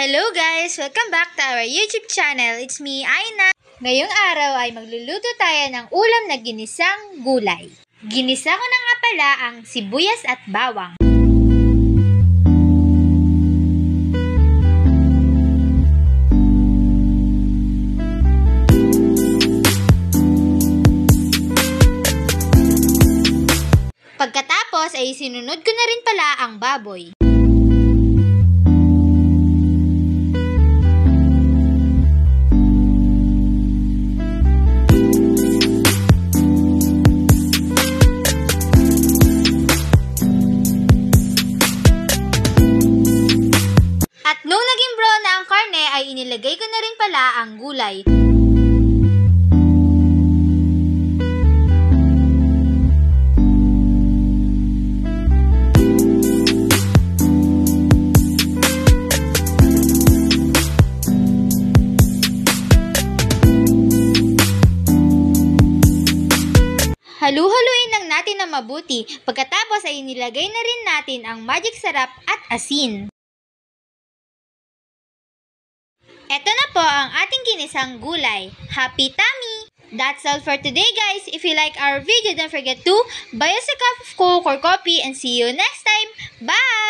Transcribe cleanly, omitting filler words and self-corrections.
Hello guys! Welcome back to our YouTube channel. It's me, Aina. Ngayong araw ay magluluto tayo ng ulam na ginisang gulay. Ginisa ko na nga pala ang sibuyas at bawang. Pagkatapos ay sinunod ko na rin pala ang baboy. At nung naging brown na ang karne ay inilagay ko na rin pala ang gulay. Halu-haluin lang natin na mabuti. Pagkatapos ay inilagay na rin natin ang magic sarap at asin. Eto na po ang ating ginisang gulay. Happy tummy! That's all for today guys. If you like our video, don't forget to buy us a cup of Coke or coffee and see you next time. Bye!